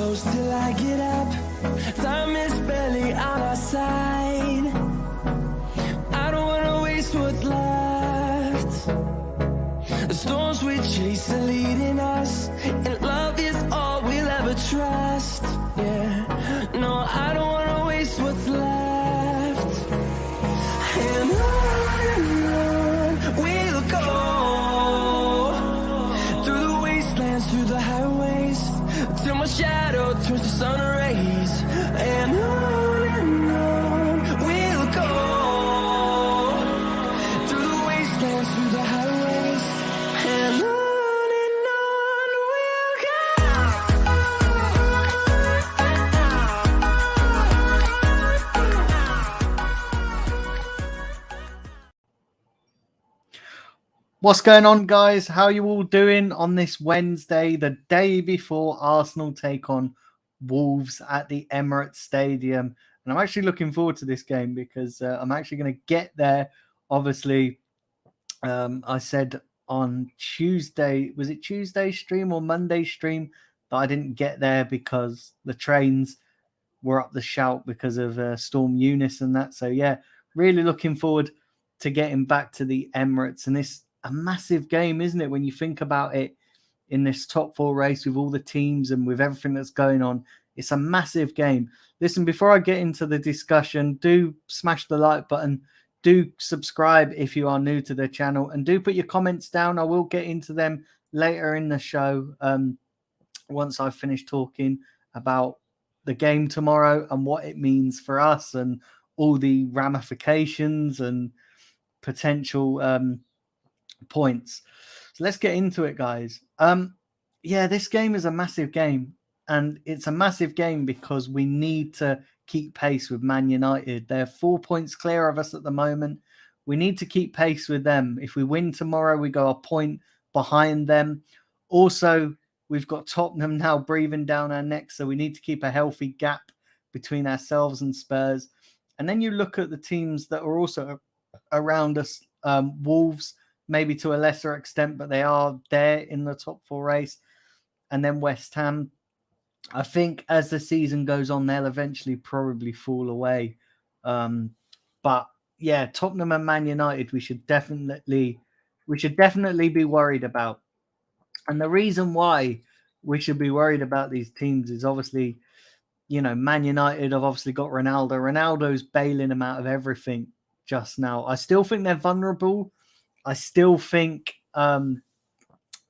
close till I get up. Time is barely on our side. I don't wanna waste what's left. The storms we chase are leading us, and love is all we'll ever trust. Yeah, no, I don't wanna waste what's left. And on we'll go, through the wastelands, through the highways, till my shadow turns to sun rays. And on we'll go, through the wastelands, through the highways, and on we'll go. What's going on, guys? How are you all doing on this Wednesday, the day before Arsenal take on Wolves at the Emirates Stadium? And I'm actually looking forward to this game because I'm actually going to get there. Obviously, I said on Tuesday, was it Tuesday stream or Monday stream, that I didn't get there because the trains were up the shout because of Storm Eunice and that. So, yeah, really looking forward to getting back to the Emirates. And this a massive game, isn't it, when you think about it, in this top four race with all the teams and with everything that's going on? It's a massive game. Listen, before I get into the discussion, do smash the like button, do subscribe if you are new to the channel, and do put your comments down. I will get into them later in the show once I've finished talking about the game tomorrow and what it means for us and all the ramifications and potential points. So let's get into it, guys. Yeah, this game is a massive game, and it's a massive game because we need to keep pace with Man United. They're 4 points clear of us at the moment. We need to keep pace with them. If we win tomorrow, we go a point behind them. Also, we've got Tottenham now breathing down our necks, so we need to keep a healthy gap between ourselves and Spurs. And then you look at the teams that are also around us. Wolves, maybe to a lesser extent, but they are there in the top four race. And then West Ham. I think as the season goes on, they'll eventually probably fall away. But yeah, Tottenham and Man United, we should definitely be worried about. And the reason why we should be worried about these teams is obviously, you know, Man United have obviously got Ronaldo. Ronaldo's bailing them out of everything just now. I still think they're vulnerable. I still think, you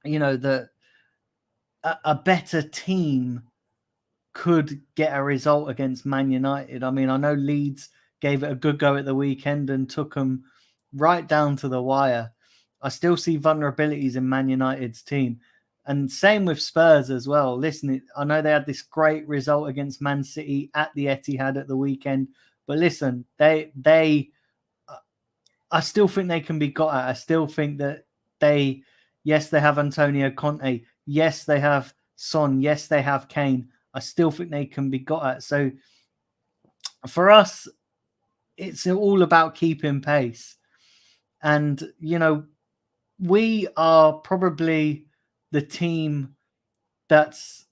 know, that a better team could get a result against Man United. I mean, I know Leeds gave it a good go at the weekend and took them right down to the wire. I still see vulnerabilities in Man United's team. And same with Spurs as well. Listen, I know they had this great result against Man City at the Etihad at the weekend. But listen, I still think they can be got at. I still think that yes, they have Antonio Conte. Yes, they have Son. Yes, they have Kane. I still think they can be got at. So for us, it's all about keeping pace. And, you know, we are probably the team that's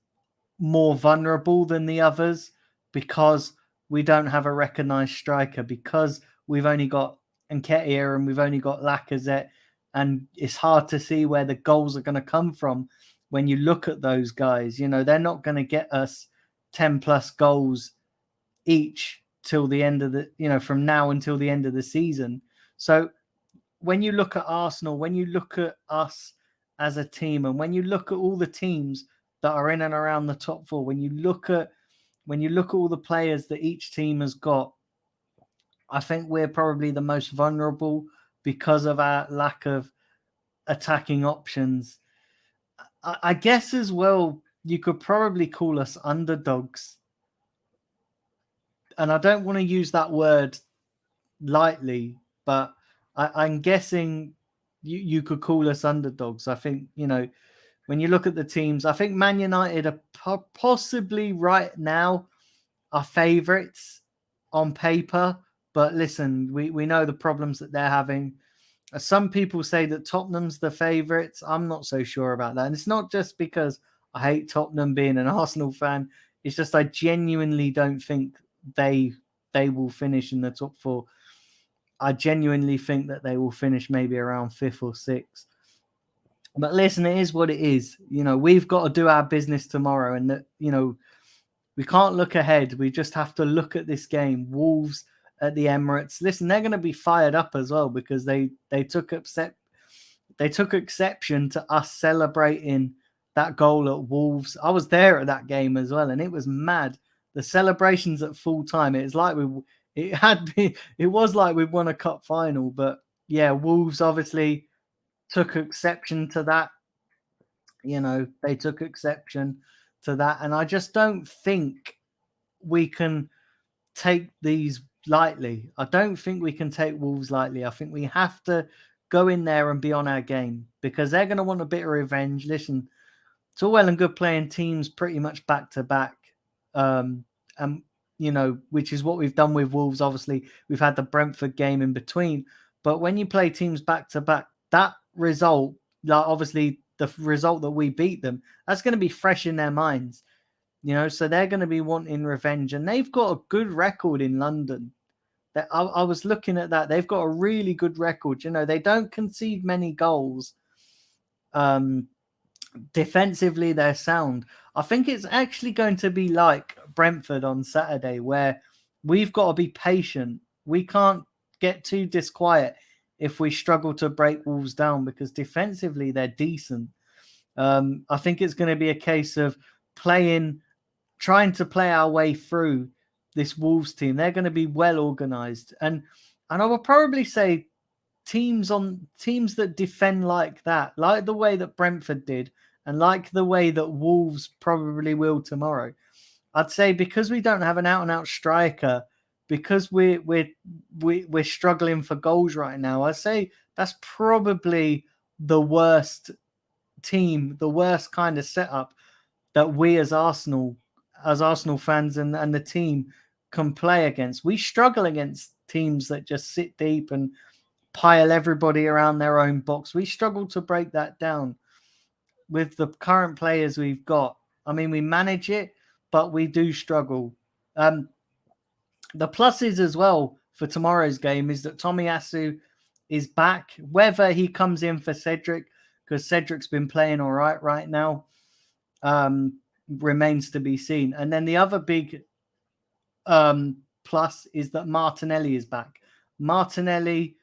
more vulnerable than the others because we don't have a recognised striker, because we've only got Nketiah and we've only got Lacazette, and it's hard to see where the goals are going to come from when you look at those guys. You know, they're not going to get us 10 plus goals each till the end of the, you know, from now until the end of the season. So when you look at Arsenal, when you look at us as a team, and when you look at all the teams that are in and around the top four, when you look at all the players that each team has got, I think we're probably the most vulnerable because of our lack of attacking options. I guess as well, you could probably call us underdogs. And I don't want to use that word lightly, but I'm guessing you could call us underdogs. I think, you know, when you look at the teams, I think Man United are possibly right now our favourites on paper. But listen, we know the problems that they're having. Some people say that Tottenham's the favourites. I'm not so sure about that. And it's not just because I hate Tottenham being an Arsenal fan. It's just I genuinely don't think they will finish in the top 4. I genuinely think that they will finish maybe around 5th or 6th. But listen, it is what it is. We've got to do our business tomorrow, and that we can't look ahead. We just have to look at this game. Wolves at the Emirates. Listen, they're going to be fired up as well because they took exception to us celebrating that goal at Wolves. I was there at that game as well, and it was mad. The celebrations at full time. It was like we won a cup final. But yeah, Wolves obviously took exception to that. They took exception to that, and I just don't think we can take these lightly. I don't think we can take Wolves lightly. I think we have to go in there and be on our game because they're going to want a bit of revenge. Listen, it's all well and good playing teams pretty much back to back, and which is what we've done with Wolves. Obviously, we've had the Brentford game in between, but when you play teams back to back, that result, like obviously the result that we beat them, that's going to be fresh in their minds. So they're going to be wanting revenge, and they've got a good record in London. I was looking at that. They've got a really good record. They don't concede many goals. Defensively, they're sound. I think it's actually going to be like Brentford on Saturday, where we've got to be patient. We can't get too disquiet if we struggle to break Wolves down because defensively, they're decent. I think it's going to be a case of trying to play our way through this Wolves team. They're going to be well organized, and I will probably say teams that defend like that, like the way that Brentford did, and like the way that Wolves probably will tomorrow. I'd say because we don't have an out-and-out striker, because we're struggling for goals right now, I'd say that's probably the worst team, the worst kind of setup that we as Arsenal fans and the team can play against. We struggle against teams that just sit deep and pile everybody around their own box. We struggle to break that down with the current players we've got. I mean, we manage it, but we do struggle. The pluses as well for tomorrow's game is that Tomiyasu is back. Whether he comes in for Cedric, because Cedric's been playing all right now, remains to be seen. And then the other big plus is that Martinelli is back. Martinelli,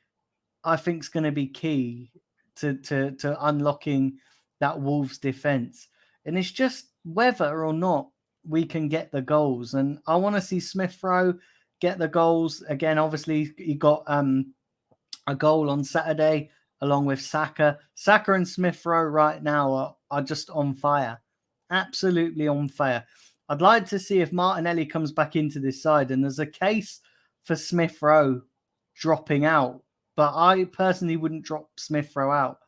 I think, is going to be key to unlocking that Wolves defense. And it's just whether or not we can get the goals. And I want to see Smith Rowe get the goals. Again, obviously, he got a goal on Saturday along with Saka. Saka and Smith Rowe right now are just on fire. Absolutely on fire. I'd like to see if Martinelli comes back into this side. And there's a case for Smith Rowe dropping out. But I personally wouldn't drop Smith Rowe out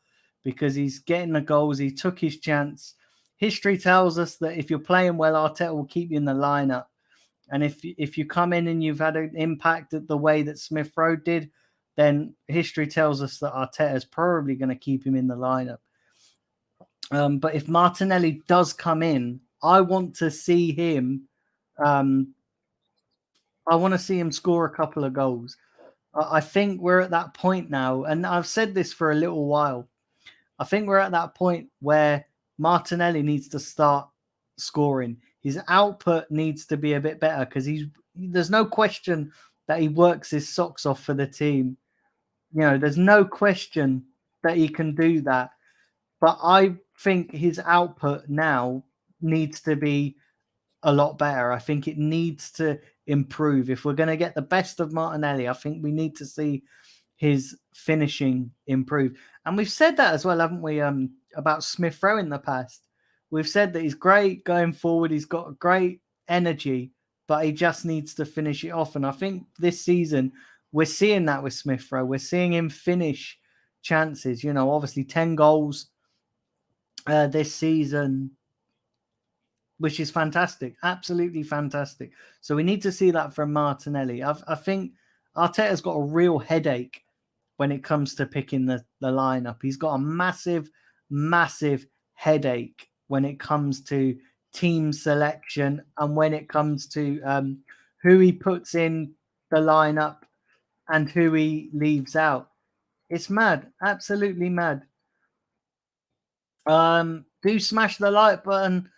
because he's getting the goals. He took his chance. History tells us that if you're playing well, Arteta will keep you in the lineup. And if you come in and you've had an impact at the way that Smith Rowe did, then history tells us that Arteta is probably going to keep him in the lineup. But if Martinelli does come in, I want to see him. I want to see him score a couple of goals. I think we're at that point now, and I've said this for a little while. I think we're at that point where Martinelli needs to start scoring. His output needs to be a bit better because there's no question that he works his socks off for the team. There's no question that he can do that. But I think his output now needs to be a lot better. I think it needs to improve. If we're going to get the best of Martinelli, I think we need to see his finishing improve. And we've said that as well, haven't we, about Smith Rowe in the past. We've said that he's great going forward. He's got great energy, but he just needs to finish it off. And I think this season, we're seeing that with Smith Rowe. We're seeing him finish chances. Obviously 10 goals this season, which is fantastic. Absolutely fantastic. So we need to see that from Martinelli. I think Arteta's got a real headache when it comes to picking the lineup. He's got a massive, massive headache when it comes to team selection and when it comes to who he puts in the lineup and who he leaves out. It's mad, absolutely mad. Do smash the like button.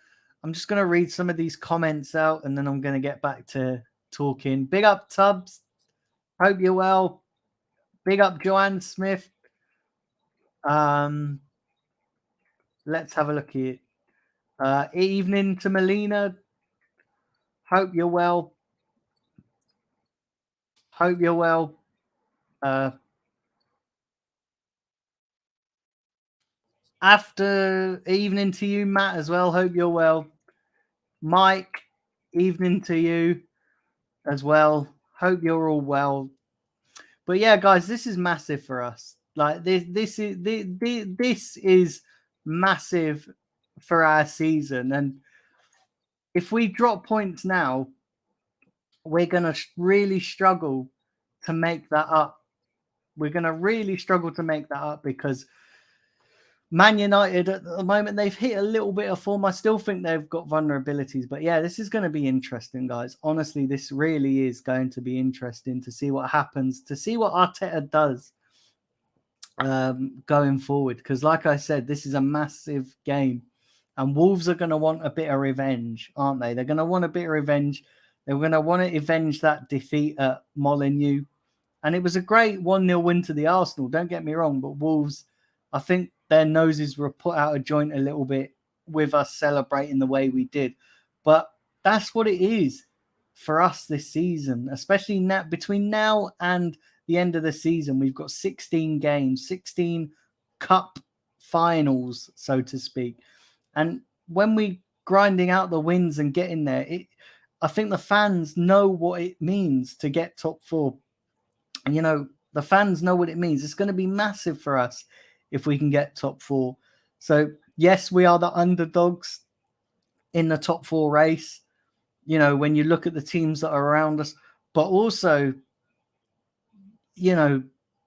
I'm just going to read some of these comments out and then I'm going to get back to talking. Big up Tubbs. Hope you're well. Big up Joanne Smith. Let's have a look here. Evening to Melina. Hope you're well. Hope you're well. After evening to you, Matt, as well. Hope you're well. Mike, evening to you as well. Hope you're all well. But yeah, guys, this is massive for us. Like this is massive for our season. And if we drop points now, we're gonna really struggle to make that up. We're gonna really struggle to make that up because Man United at the moment, they've hit a little bit of form. I still think they've got vulnerabilities. But yeah, this is going to be interesting, guys. Honestly, this really is going to be interesting to see what happens, to see what Arteta does going forward. Because like I said, this is a massive game. And Wolves are going to want a bit of revenge, aren't they? They're going to want a bit of revenge. They're going to want to avenge that defeat at Molineux. And it was a great 1-0 win to the Arsenal, don't get me wrong. But Wolves, I think their noses were put out of joint a little bit with us celebrating the way we did. But that's what it is for us this season, especially now, between now and the end of the season. We've got 16 games, 16 cup finals, so to speak. And when we grinding out the wins and getting there, I think the fans know what it means to get top four. And, you know, the fans know what it means. It's going to be massive for us if we can get top four. So, yes, we are the underdogs in the top four race, you know, when you look at the teams that are around us. But also, you know,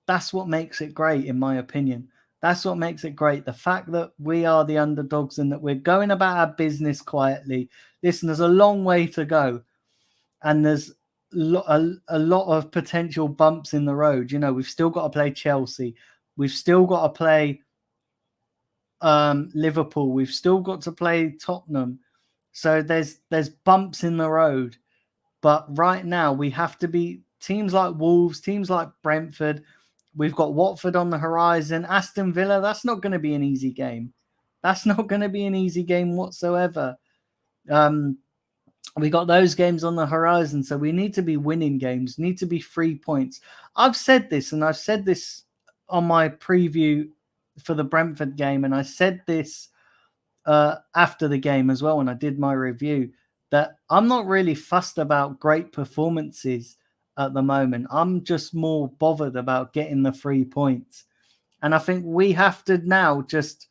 that's what makes it great, in my opinion. That's what makes it great. The fact that we are the underdogs and that we're going about our business quietly. Listen, there's a long way to go. And there's a lot of potential bumps in the road. You know, we've still got to play Chelsea. We've still got to play Liverpool. We've still got to play Tottenham. So there's bumps in the road. But right now we have to beat teams like Wolves, teams like Brentford. We've got Watford on the horizon. Aston Villa, that's not going to be an easy game. That's not going to be an easy game whatsoever. We got those games on the horizon, so we need to be winning games, need to be 3 points. I've said this, and I've said this on my preview for the Brentford game, and I said this after the game as well when I did my review, that I'm not really fussed about great performances at the moment. I'm just more bothered about getting the 3 points. And I think we have to now just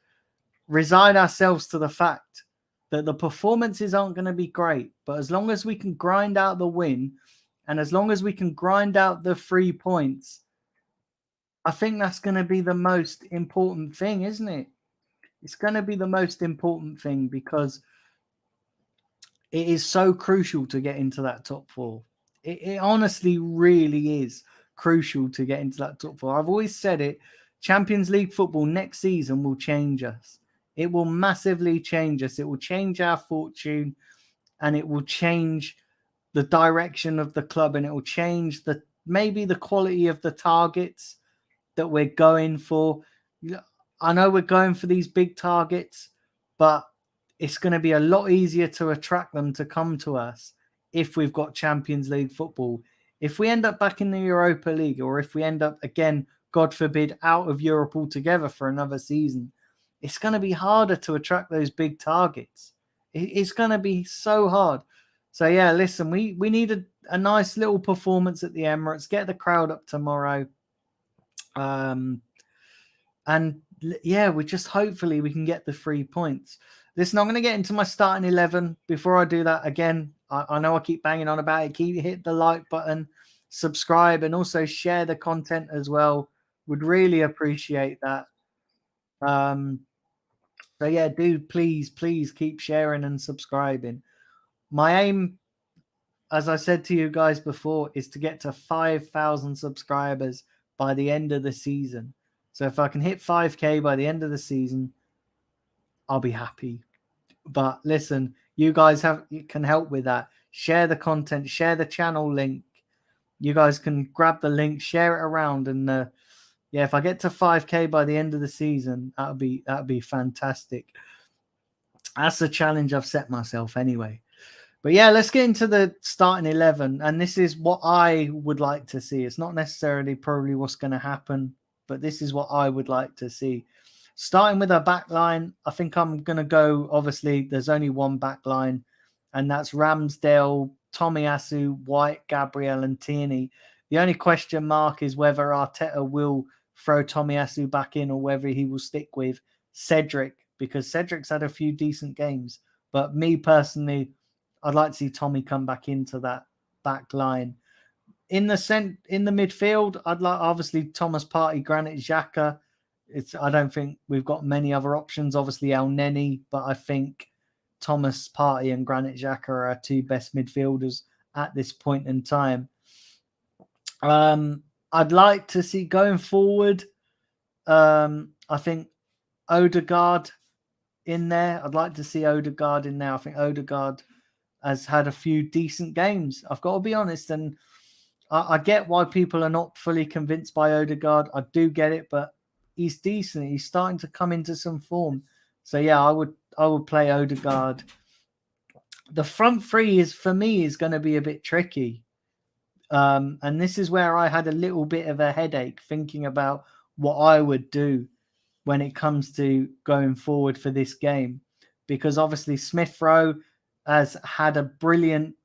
resign ourselves to the fact that the performances aren't going to be great, but as long as we can grind out the win and as long as we can grind out the 3 points, I think that's going to be the most important thing, isn't it? It's going to be the most important thing because it is so crucial to get into that top four. It honestly really is crucial to get into that top four. I've always said it. Champions League football next season will change us. It will massively change us. It will change our fortune and it will change the direction of the club and it will change maybe the quality of the targets that we're going for. I know we're going for these big targets, but it's going to be a lot easier to attract them to come to us if we've got Champions League football. If we end up back in the Europa League or if we end up, again, God forbid, out of Europe altogether for another season, it's going to be harder to attract those big targets. It's going to be so hard. So, yeah, listen, we need a nice little performance at the Emirates, get the crowd up tomorrow. And yeah, hopefully we can get the 3 points. Listen, I'm going to get into my starting 11. Before I do that, again, I know I keep banging on about it. Hit the like button, subscribe, and also share the content as well. Would really appreciate that. So yeah, do please keep sharing and subscribing. My aim, as I said to you guys before, is to get to 5,000 subscribers by the end of the season. So if I can hit 5K by the end of the season, I'll be happy. But listen, you guys can help with that. Share the content, share the channel link. You guys can grab the link, share it around, and yeah, if I get to 5K by the end of the season, that'd be fantastic. That's the challenge I've set myself anyway. But yeah, let's get into the starting 11. And this is what I would like to see. It's not necessarily probably what's going to happen, but this is what I would like to see. Starting with a back line, I think I'm going to go, obviously, there's only one back line, and that's Ramsdale, Tomiyasu, White, Gabriel, and Tierney. The only question mark is whether Arteta will throw Tomiyasu back in or whether he will stick with Cedric, because Cedric's had a few decent games. But me personally, I'd like to see Tommy come back into that back line. In the midfield, I'd like obviously Thomas Partey, Granit Xhaka. I don't think we've got many other options. Obviously El Neni, but I think Thomas Partey and Granit Xhaka are our two best midfielders at this point in time. I'd like to see going forward. I think Odegaard in there. I'd like to see Odegaard in there. I think Odegaard has had a few decent games. I've got to be honest, and I get why people are not fully convinced by Odegaard. I do get it, but he's decent. He's starting to come into some form. So yeah, I would play Odegaard. The front three for me is going to be a bit tricky. And this is where I had a little bit of a headache thinking about what I would do when it comes to going forward for this game. Because obviously Smith Rowe has had a brilliant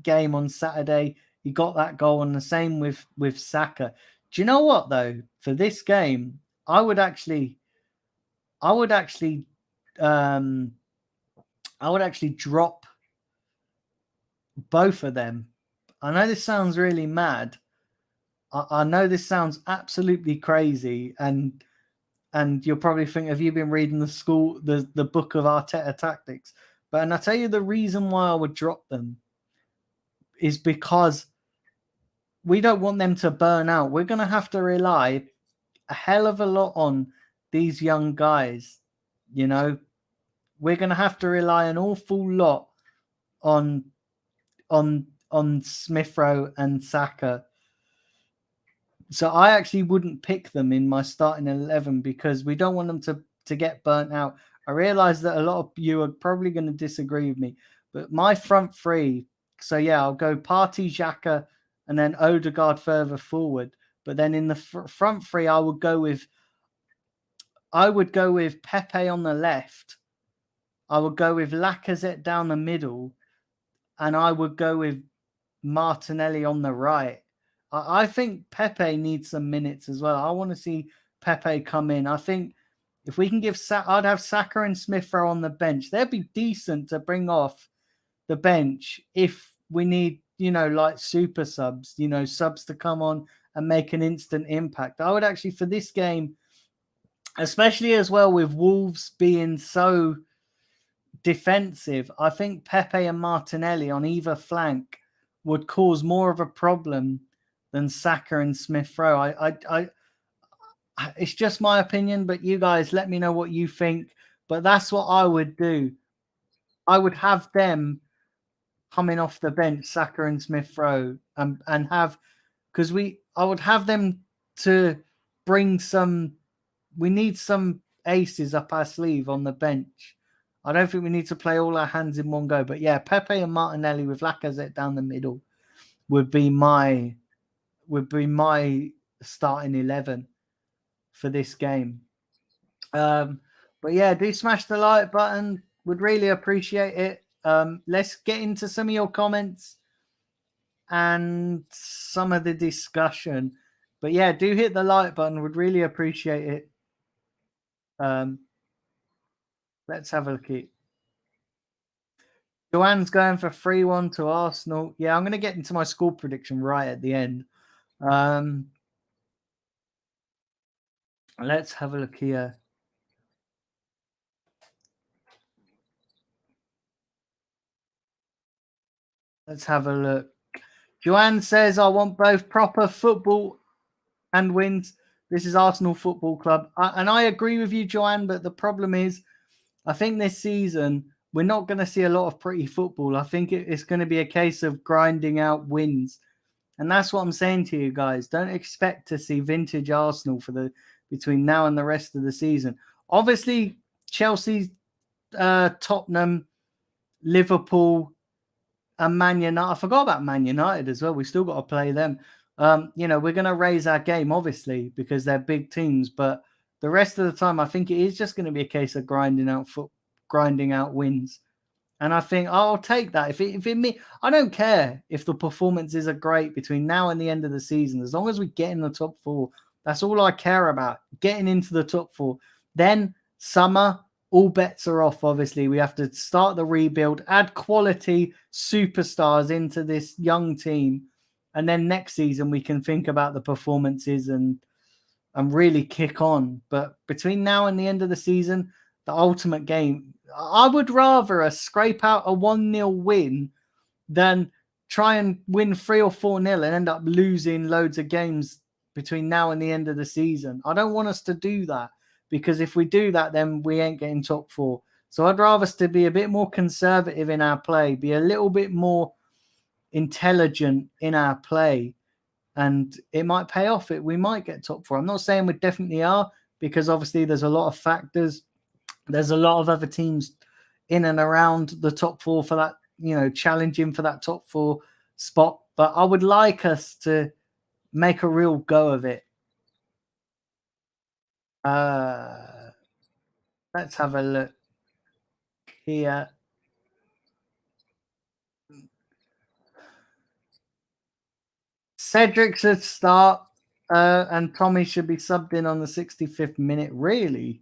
game on Saturday. He got that goal, and the same with Saka. Do you know what though? For this game, I would actually drop both of them. I know this sounds really mad. I know this sounds absolutely crazy, and you'll probably think, have you been reading the book of Arteta tactics? But and I tell you the reason why I would drop them is because we don't want them to burn out. We're going to have to rely a hell of a lot on these young guys. You know, we're going to have to rely an awful lot on Smith Rowe and Saka. So I actually wouldn't pick them in my starting 11 because we don't want them to get burnt out. I realize that a lot of you are probably going to disagree with me, but my front three. So yeah, I'll go Partey, Xhaka, and then Odegaard further forward. But then in the front three, I would go with Pepe on the left. I would go with Lacazette down the middle, and I would go with Martinelli on the right. I think Pepe needs some minutes as well. I want to see Pepe come in. I think if we can give I'd have Saka and Smith Rowe on the bench. They'd be decent to bring off the bench if we need, like super subs, subs to come on and make an instant impact. I would actually, for this game, especially as well with Wolves being so defensive, I think Pepe and Martinelli on either flank would cause more of a problem than Saka and Smith Rowe. It's just my opinion, but you guys let me know what you think. But that's what I would do. I would have them coming off the bench, Saka and Smith Rowe, and have, because I would have them to bring some. We need some aces up our sleeve on the bench. I don't think we need to play all our hands in one go. But yeah, Pepe and Martinelli with Lacazette down the middle would be my starting 11 for this game. But yeah, do smash the like button. Would really appreciate it. Let's get into some of your comments and some of the discussion. But yeah, do hit the like button. Would really appreciate it. Let's have a look at. Joanne's going for 3-1 to Arsenal. Yeah, I'm going to get into my score prediction right at the end. Let's have a look here. Let's have a look. Joanne says, I want both proper football and wins. This is Arsenal Football Club. And I agree with you, Joanne, but the problem is, I think this season, we're not going to see a lot of pretty football. I think it's going to be a case of grinding out wins. And that's what I'm saying to you guys. Don't expect to see vintage Arsenal for the between now and the rest of the season. Obviously, Chelsea, Tottenham, Liverpool, and Man United. I forgot about Man United as well. We still got to play them. We're going to raise our game, obviously, because they're big teams. But the rest of the time, I think it is just going to be a case of grinding out wins. And I think I'll take that. I don't care if the performances are great between now and the end of the season. As long as we get in the top four, that's all I care about. Getting into the top four. Then summer, all bets are off. Obviously, we have to start the rebuild, add quality superstars into this young team, and then next season we can think about the performances and really kick on. But between now and the end of the season, the ultimate game, I would rather scrape out a 1-0 win than try and win 3 or 4-0 and end up losing loads of games between now and the end of the season. I don't want us to do that, because if we do that, then we ain't getting top four. So I'd rather us to be a bit more conservative in our play, be a little bit more intelligent in our play, and it might pay off. We might get top four. I'm not saying we definitely are, because obviously there's a lot of factors. There's a lot of other teams in and around the top four for that, challenging for that top four spot. But I would like us to make a real go of it. Let's have a look here. Cedric should start, and Tommy should be subbed in on the 65th minute. Really?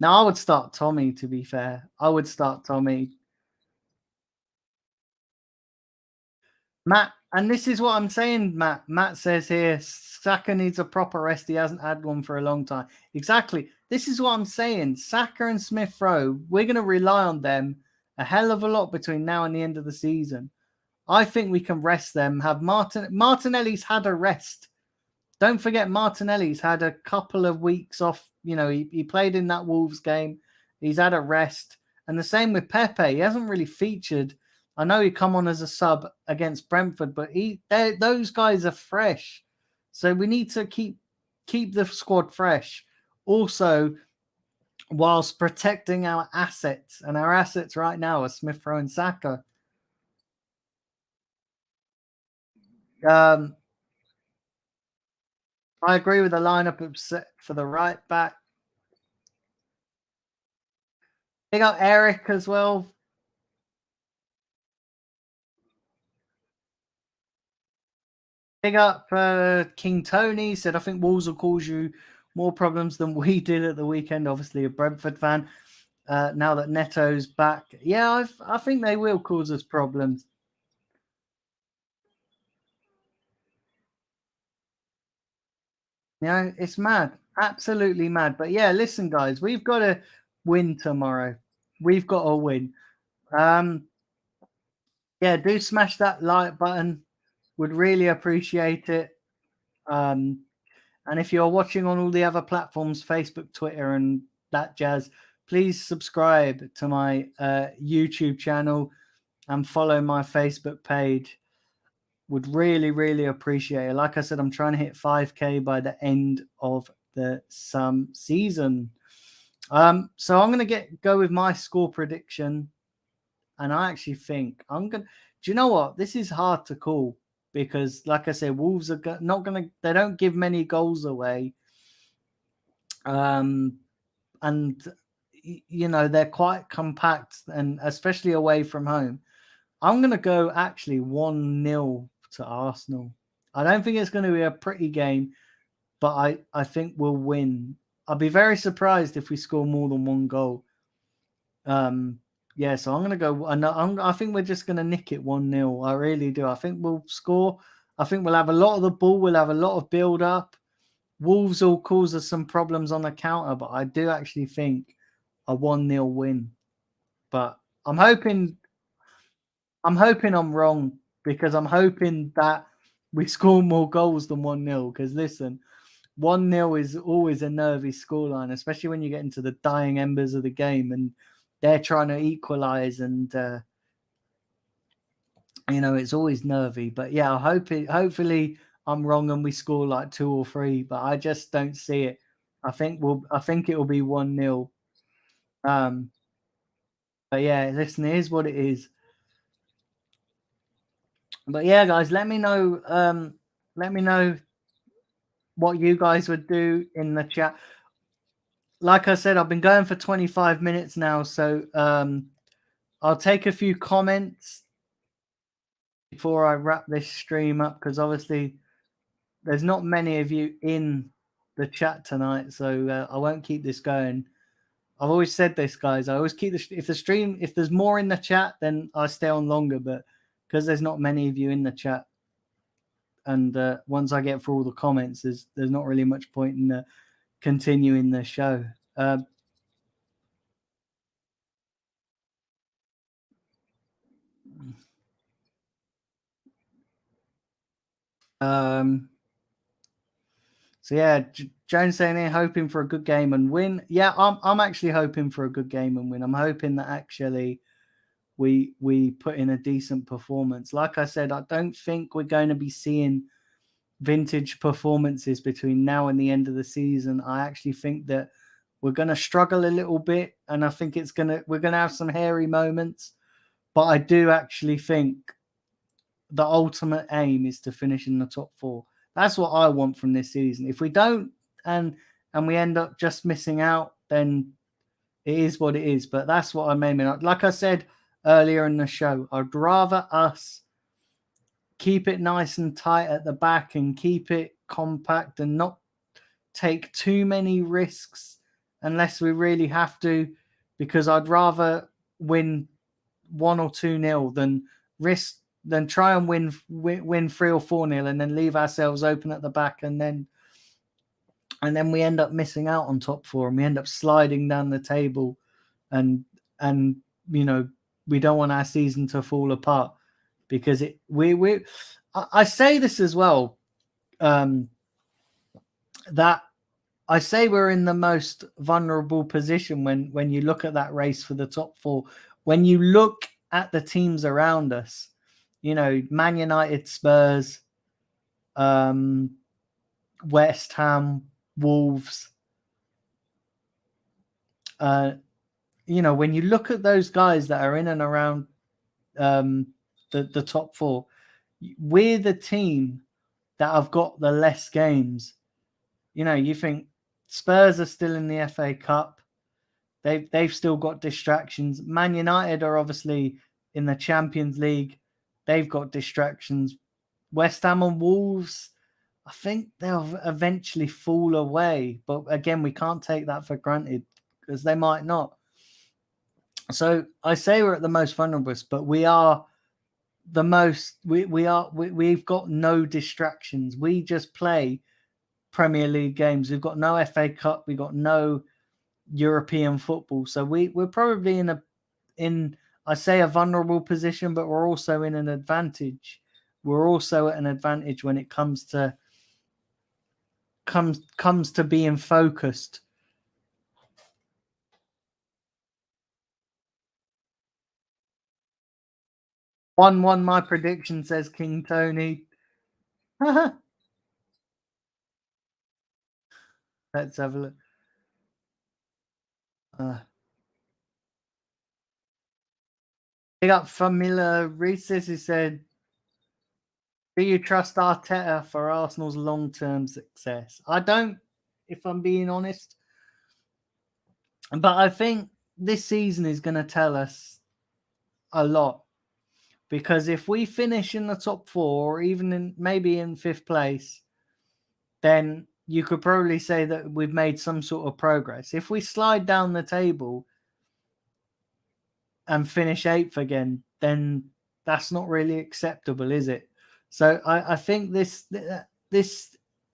Now, I would start Tommy, to be fair. I would start Tommy. Matt, and this is what I'm saying, Matt. Matt says here, Saka needs a proper rest. He hasn't had one for a long time. Exactly. This is what I'm saying. Saka and Smith Rowe, we're going to rely on them a hell of a lot between now and the end of the season. I think we can rest them. Martinelli's had a rest. Don't forget, Martinelli's had a couple of weeks off. He played in that Wolves game. He's had a rest. And the same with Pepe. He hasn't really featured. I know he come on as a sub against Brentford, but those guys are fresh. So we need to keep the squad fresh. Also, whilst protecting our assets. And our assets right now are Smith Rowe and Saka. I agree with the lineup for the right back. They got Eric as well. Big up King Tony. Said, I think Wolves will cause you more problems than we did at the weekend. Obviously, a Brentford fan. Now that Neto's back. Yeah, I think they will cause us problems. It's mad. Absolutely mad. But yeah, listen, guys, we've got to win tomorrow. We've got to win. Yeah, do smash that like button. Would really appreciate it. And if you're watching on all the other platforms, Facebook, Twitter, and that jazz, please subscribe to my YouTube channel and follow my Facebook page. Would really, really appreciate it. Like I said, I'm trying to hit 5K by the end of the season. So I'm going to go with my score prediction. And I actually think do you know what? This is hard to call because, like I said, Wolves are they don't give many goals away. And, they're quite compact, and especially away from home. I'm going to go actually 1-0 to Arsenal. I don't think it's going to be a pretty game, but I think we'll win. I'll be very surprised if we score more than one goal. Yeah, so I'm going to go. I think we're just going to nick it 1-0. I really do. I think we'll score. I think we'll have a lot of the ball. We'll have a lot of build up. Wolves will cause us some problems on the counter, but I do actually think a 1-0 win. But I'm hoping I'm wrong. because I'm hoping that we score more goals than 1-0. Because listen, 1-0 is always a nervy scoreline, especially when you get into the dying embers of the game and they're trying to equalize, and it's always nervy. But yeah, hopefully I'm wrong and we score like 2 or 3, but I just don't see it. I think it will be 1-0. But yeah, listen, it is what it is. But yeah, guys, let me know what you guys would do in the chat. Like I said, I've been going for 25 minutes now, so I'll take a few comments before I wrap this stream up, because obviously there's not many of you in the chat tonight, so I won't keep this going. I've always said this, guys. I always keep if there's more in the chat, then I stay on longer. But because there's not many of you in the chat, and once I get through all the comments, there's not really much point in continuing the show. So yeah, Jones saying here, hoping for a good game and win. Yeah, I'm actually hoping for a good game and win. I'm hoping that actually we put in a decent performance. Like I said, I don't think we're going to be seeing vintage performances between now and the end of the season. I actually think that we're going to struggle a little bit, and I think we're going to have some hairy moments. But I do actually think the ultimate aim is to finish in the top 4. That's what I want from this season. If we don't, and we end up just missing out, then it is what it is. But that's what I'm aiming at. Like I said earlier in the show, I'd rather us keep it nice and tight at the back and keep it compact and not take too many risks unless we really have to, because I'd rather win 1 or 2-0 than try and win 3 or 4-0 and then leave ourselves open at the back, and then we end up missing out on top 4 and we end up sliding down the table, and we don't want our season to fall apart, because I say this as well, that I say we're in the most vulnerable position when you look at that race for the top 4. When you look at the teams around us, Man United, Spurs, West Ham, Wolves. When you look at those guys that are in and around the top 4, we're the team that have got the less games. You think Spurs are still in the FA Cup. They've still got distractions. Man United are obviously in the Champions League. They've got distractions. West Ham and Wolves, I think they'll eventually fall away. But again, we can't take that for granted, because they might not. So I say we're at the most vulnerable, but we are the most. We've got no distractions. We just play Premier League games. We've got no FA Cup. We've got no European football. So we're probably in I say a vulnerable position, but we're also in an advantage. We're also at an advantage when it comes to being focused. 1-1 my prediction, says King Tony. Let's have a look. Big up Famila Reeses, who said, do you trust Arteta for Arsenal's long-term success? I don't, if I'm being honest. But I think this season is going to tell us a lot. Because if we finish in the top 4, or even maybe in 5th place, then you could probably say that we've made some sort of progress. If we slide down the table and finish 8th again, then that's not really acceptable, is it? So I think this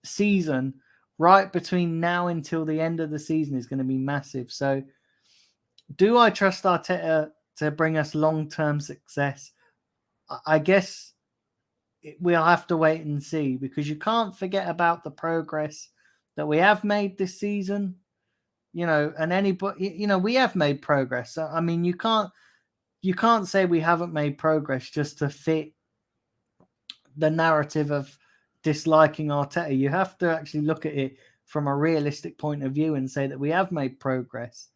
season, right between now until the end of the season, is going to be massive. So do I trust Arteta to bring us long-term success? I guess we'll have to wait and see, because you can't forget about the progress that we have made this season. And anybody, we have made progress. I mean, you can't say we haven't made progress just to fit the narrative of disliking Arteta. You have to actually look at it from a realistic point of view and say that we have made progress.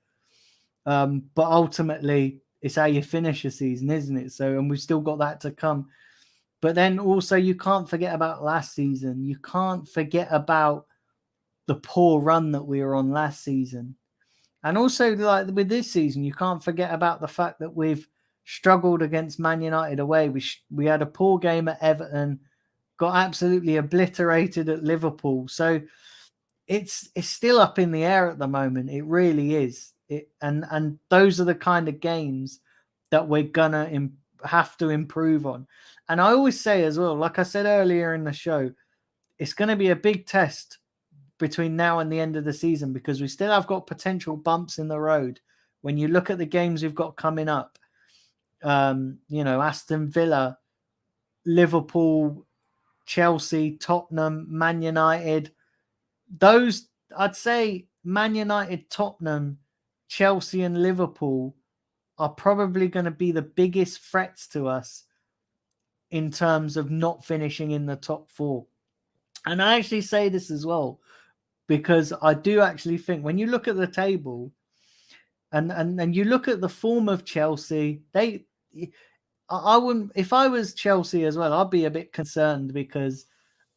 But ultimately, it's how you finish a season, isn't it? So, and we've still got that to come. But then also, you can't forget about last season. You can't forget about the poor run that we were on last season. And also, like with this season, you can't forget about the fact that we've struggled against Man United away. We had a poor game at Everton, got absolutely obliterated at Liverpool. So it's still up in the air at the moment. It really is. And those are the kind of games that we're gonna have to improve on. And I always say as well, like I said earlier in the show, it's going to be a big test between now and the end of the season, because we still have got potential bumps in the road. When you look at the games we've got coming up, Aston Villa, Liverpool, Chelsea, Tottenham, Man United, those, I'd say Man United, Tottenham, Chelsea and Liverpool are probably going to be the biggest threats to us in terms of not finishing in the top four. And I actually say this as well, because I do actually think when you look at the table and you look at the form of Chelsea, I wouldn't, if I was Chelsea as well, I'd be a bit concerned, because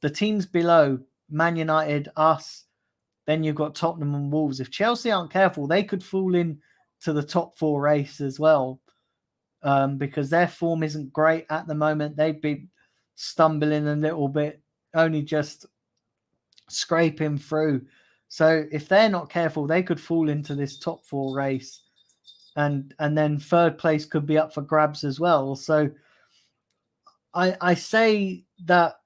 the teams below, Man United, us, then you've got Tottenham and Wolves. If Chelsea aren't careful, they could fall in to the top four race as well, because their form isn't great at the moment. They've been stumbling a little bit, only just scraping through. So if they're not careful, they could fall into this top four race, and then third place could be up for grabs as well. So I say that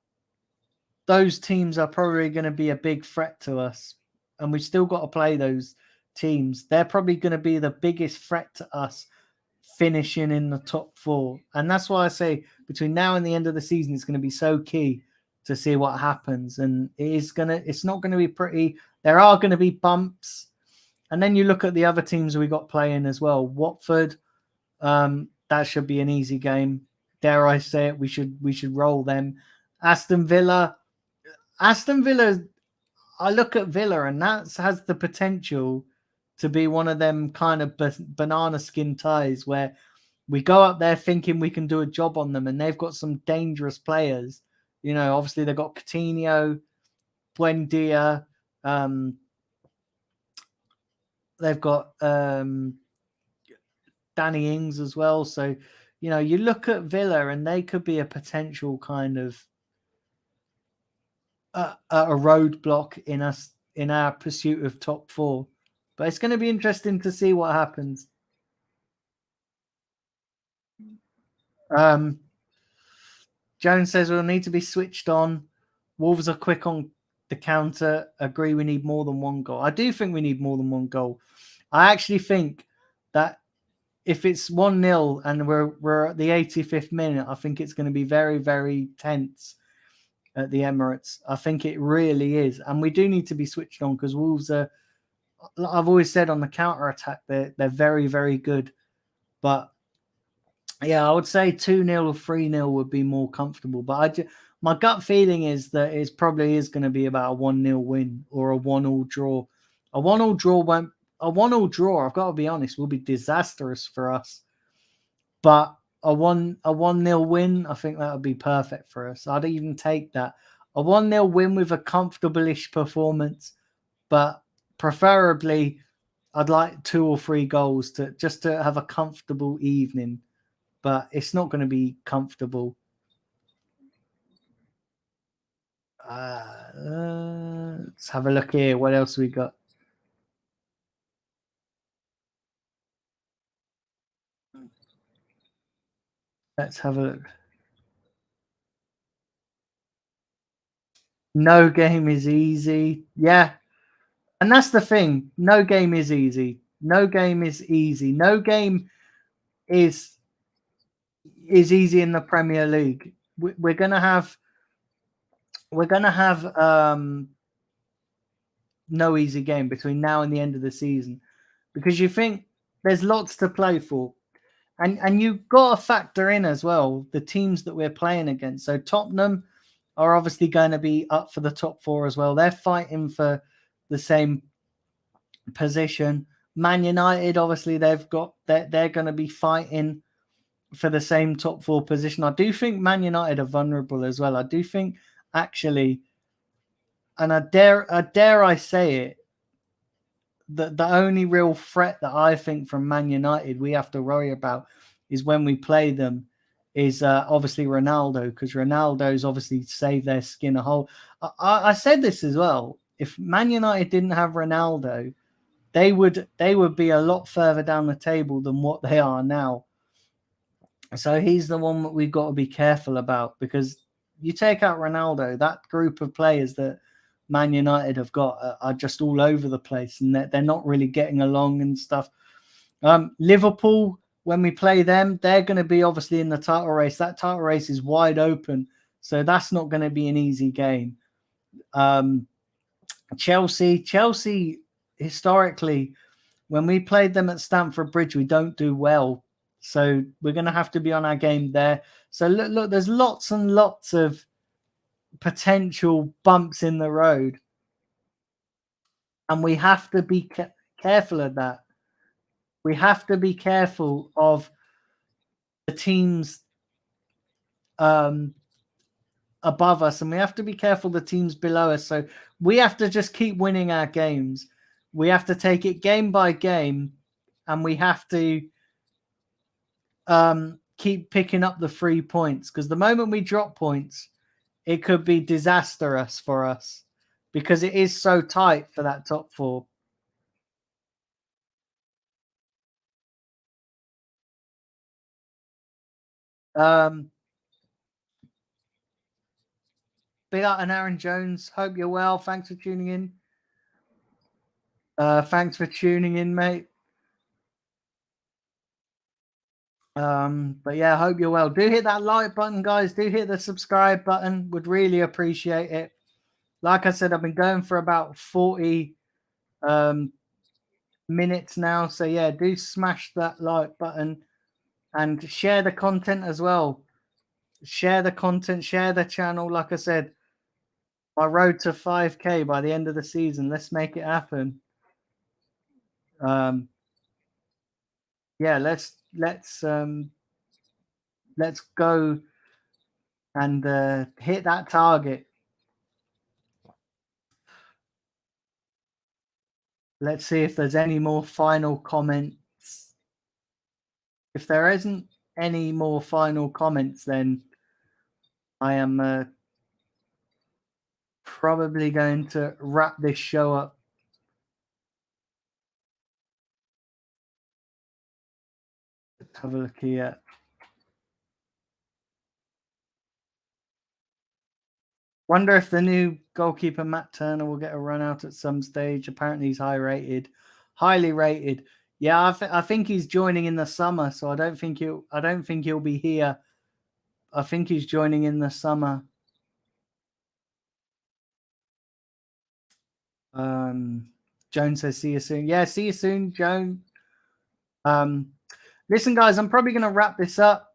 those teams are probably going to be a big threat to us, and we've still got to play those teams. They're probably going to be the biggest threat to us finishing in the top four. And that's why I say between now and the end of the season, it's going to be so key to see what happens. And it's not going to be pretty. There are going to be bumps. And then you look at the other teams we got playing as well. Watford, that should be an easy game. Dare I say it, we should roll them. Aston Villa, I look at Villa, and that has the potential to be one of them kind of banana skin ties where we go up there thinking we can do a job on them, and they've got some dangerous players. Obviously they've got Coutinho, Buendia, they've got Danny Ings as well. So, you look at Villa, and they could be a potential kind of a roadblock in our pursuit of top four. But it's going to be interesting to see what happens. Jones says we'll need to be switched on. Wolves are quick on the counter. Agree, we need more than one goal. I do think we need more than one goal. I actually think that if it's 1-0 and we're at the 85th minute, I think it's going to be very, very tense at the Emirates. I think it really is. And we do need to be switched on, because Wolves are, I've always said, on the counter attack, they're very, very good. But yeah, I would say 2-0 or 3-0 would be more comfortable. But my gut feeling is that it probably is going to be about a 1-0 win or a 1-1 draw. A 1-1 draw, I've got to be honest, will be disastrous for us. But a 1-0 win, I think that would be perfect for us. I'd even take that. A 1-0 win with a comfortable-ish performance, but preferably I'd like 2 or 3 goals to have a comfortable evening. But it's not going to be comfortable. Let's have a look here. What else we got? Let's have a look. No game is easy. Yeah. And that's the thing. No game is easy. No game is easy. No game is easy in the Premier League. we're gonna have no easy game between now and the end of the season, because you think there's lots to play for. And you've got to factor in as well the teams that we're playing against. So Tottenham are obviously going to be up for the top four as well. They're fighting for the same position. Man United, obviously, they're going to be fighting for the same top four position. I do think Man United are vulnerable as well. I do think actually, and I dare I say it, the only real threat that I think from Man United we have to worry about is when we play them is obviously Ronaldo, because Ronaldo's obviously saved their skin a whole. I said this as well. If Man United didn't have Ronaldo, they would be a lot further down the table than what they are now. So he's the one that we've got to be careful about, because you take out Ronaldo, that group of players that Man United have got are just all over the place, and they're not really getting along and stuff. Liverpool, when we play them, they're going to be obviously in the title race. That title race is wide open, so that's not going to be an easy game. Chelsea, historically, when we played them at Stamford Bridge, we don't do well. So we're going to have to be on our game there. So look, there's lots and lots of potential bumps in the road, and we have to be careful of that. We have to be careful of the teams above us, and we have to be careful the teams below us. So we have to just keep winning our games. We have to take it game by game, and we have to keep picking up the 3 points, because the moment we drop points, it could be disastrous for us, because it is so tight for that top four. Big up and Aaron Jones. Hope you're well. Thanks for tuning in. Thanks for tuning in, mate. But yeah, I hope you're well. Do hit that like button, guys. Do hit the subscribe button. Would really appreciate it. Like I said, I've been going for about 40 minutes now. So yeah, do smash that like button and share the content as well. Share the content, share the channel. Like I said, my road to 5K by the end of the season. Let's make it happen. Yeah, let's go and hit that target. Let's see if there's any more final comments. If there isn't any more final comments, then I am probably going to wrap this show up. Let's have a look here. Wonder if the new goalkeeper Matt Turner will get a run out at some stage. Apparently he's highly rated. Yeah, I think he's joining in the summer, so I don't think he'll be here. I think he's joining in the summer. Joan says, "See you soon." Yeah, see you soon, Joan. Listen, guys, I'm probably going to wrap this up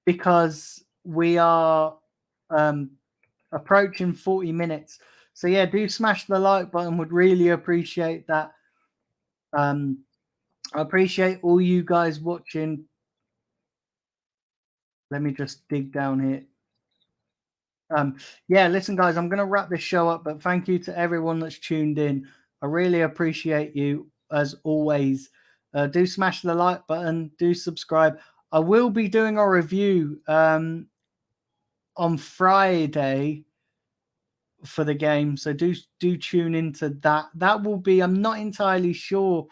because we are approaching 40 minutes. So yeah, do smash the like button. Would really appreciate that. I appreciate all you guys watching. Let me just dig down here. Yeah, listen, guys, I'm going to wrap this show up, but thank you to everyone that's tuned in. I really appreciate you as always. Do smash the like button. Do subscribe. I will be doing a review on Friday for the game, so do tune into that. That will be, I'm not entirely sure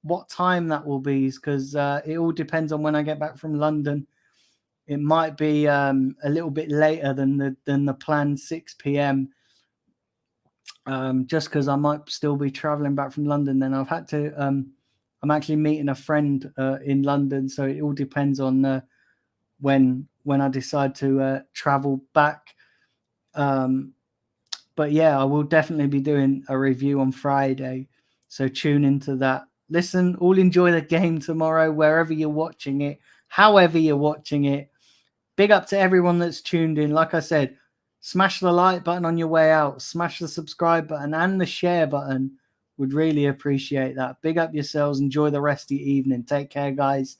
what time that will be, because it all depends on when I get back from London. It might be a little bit later than the planned 6 p.m. Just because I might still be traveling back from London. Then I've had to. I'm actually meeting a friend in London, so it all depends on when I decide to travel back. But yeah, I will definitely be doing a review on Friday, so tune into that. Listen, all enjoy the game tomorrow, wherever you're watching it, however you're watching it. Big up to everyone that's tuned in. Like I said, smash the like button on your way out, smash the subscribe button and the share button. Would really appreciate that. Big up yourselves. Enjoy the rest of your evening. Take care, guys.